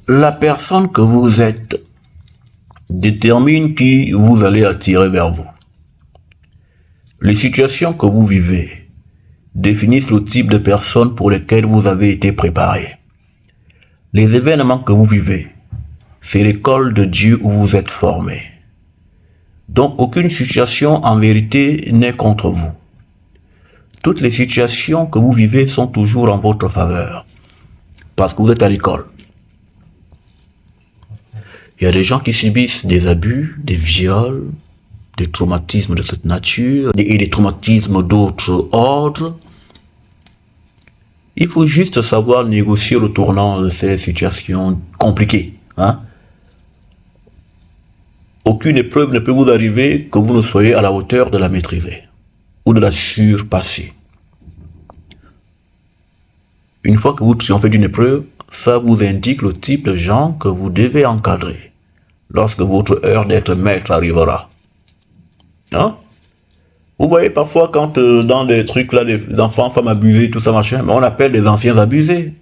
La personne que vous êtes détermine qui vous allez attirer vers vous. Les situations que vous vivez définissent le type de personnes pour lesquelles vous avez été préparé. Les événements que vous vivez, c'est l'école de Dieu où vous êtes formé. Donc aucune situation en vérité n'est contre vous. Toutes les situations que vous vivez sont toujours en votre faveur. Parce que vous êtes à l'école. Il y a des gens qui subissent des abus, des viols, des traumatismes de cette nature et des traumatismes d'autres ordres. Il faut juste savoir négocier le tournant de ces situations compliquées. Aucune épreuve ne peut vous arriver que vous ne soyez à la hauteur de la maîtriser ou de la surpasser. Une fois que vous triomphez d'une épreuve, ça vous indique le type de gens que vous devez encadrer lorsque votre heure d'être maître arrivera. Vous voyez parfois quand dans des trucs là, les enfants, femmes abusées, tout ça machin, mais on appelle des anciens abusés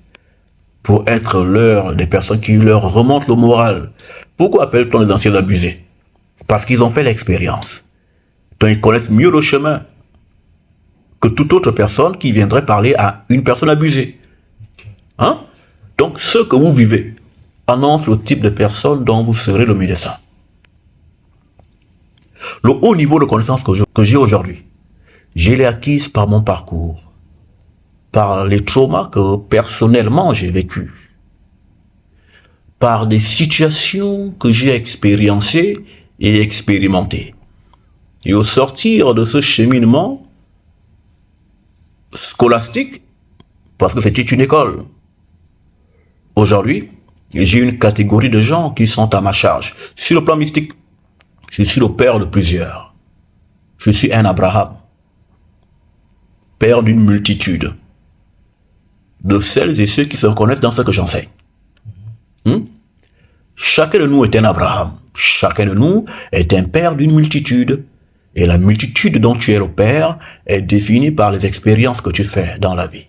pour être des personnes qui leur remontent le moral. Pourquoi appelle-t-on les anciens abusés? Parce qu'ils ont fait l'expérience. Donc ils connaissent mieux le chemin que toute autre personne qui viendrait parler à une personne abusée. Donc ce que vous vivez annonce le type de personne dont vous serez le médecin. Le haut niveau de connaissance que j'ai aujourd'hui, je l'ai acquise par mon parcours, par les traumas que personnellement j'ai vécus, par des situations que j'ai expériencées et expérimentées. Et au sortir de ce cheminement scolastique, parce que c'était une école, aujourd'hui, j'ai une catégorie de gens qui sont à ma charge. Sur le plan mystique, je suis le père de plusieurs. Je suis un Abraham, père d'une multitude de celles et ceux qui se reconnaissent dans ce que j'enseigne. Chacun de nous est un Abraham. Chacun de nous est un père d'une multitude. Et la multitude dont tu es le père est définie par les expériences que tu fais dans la vie.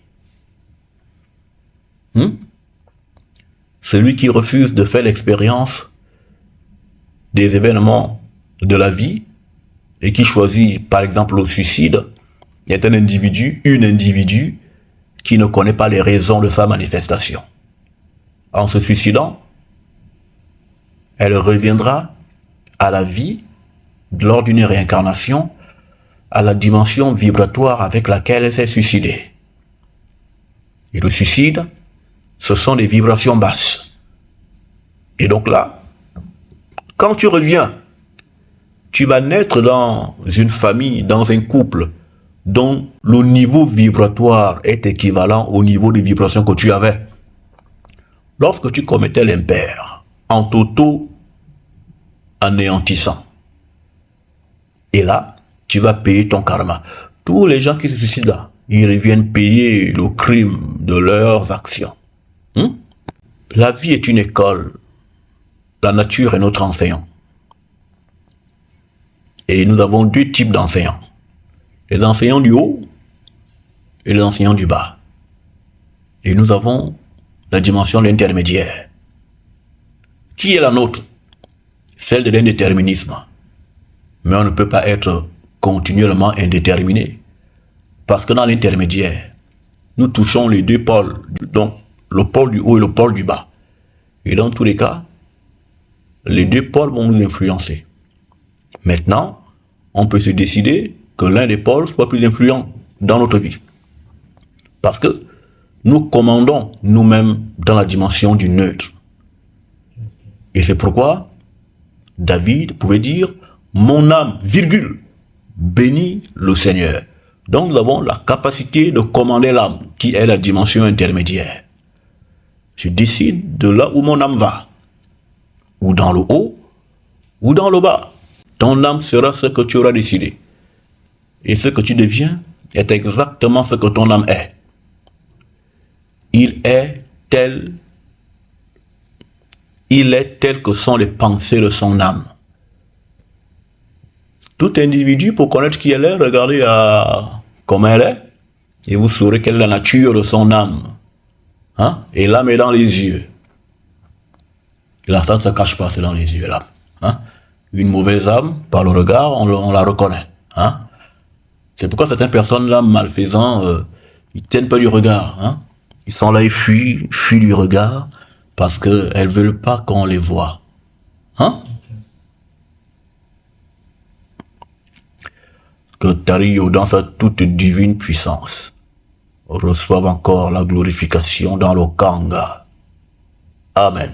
Celui qui refuse de faire l'expérience des événements de la vie et qui choisit par exemple le suicide est un individu, une individu qui ne connaît pas les raisons de sa manifestation. En se suicidant, elle reviendra à la vie lors d'une réincarnation à la dimension vibratoire avec laquelle elle s'est suicidée. Et le suicide, ce sont des vibrations basses. Et donc là, quand tu reviens, tu vas naître dans une famille, dans un couple, dont le niveau vibratoire est équivalent au niveau de vibration que tu avais. Lorsque tu commettais l'impair, en t'auto-anéantissant, et là, tu vas payer ton karma. Tous les gens qui se suicident là, ils reviennent payer le crime de leurs actions. La vie est une école. La nature est notre enseignant. Et nous avons deux types d'enseignants. Les enseignants du haut et les enseignants du bas. Et nous avons la dimension de l'intermédiaire. Qui est la nôtre? Celle de l'indéterminisme. Mais on ne peut pas être continuellement indéterminé. Parce que dans l'intermédiaire, nous touchons les deux pôles. Donc, le pôle du haut et le pôle du bas. Et dans tous les cas, les deux pôles vont nous influencer. Maintenant, on peut se décider que l'un des pôles soit plus influent dans notre vie. Parce que nous commandons nous-mêmes dans la dimension du neutre. Et c'est pourquoi David pouvait dire « Mon âme, virgule, bénit le Seigneur ». Donc nous avons la capacité de commander l'âme, qui est la dimension intermédiaire. Je décide de là où mon âme va, ou dans le haut, ou dans le bas. Ton âme sera ce que tu auras décidé. Et ce que tu deviens est exactement ce que ton âme est. Il est tel que sont les pensées de son âme. Tout individu, pour connaître qui elle est, regardez comment elle est, et vous saurez quelle est la nature de son âme. Et l'âme est dans les yeux. là, ça ne se cache pas, c'est dans les yeux, là. Hein? Une mauvaise âme, par le regard, on la reconnaît. Hein? C'est pourquoi certaines personnes, là, malfaisants, ils tiennent pas du regard. Hein? Ils sont là, ils fuient du regard, parce qu'elles veulent pas qu'on les voit. Hein? Que Tario, dans sa toute divine puissance, reçoive encore la glorification dans le Kanga. Amen.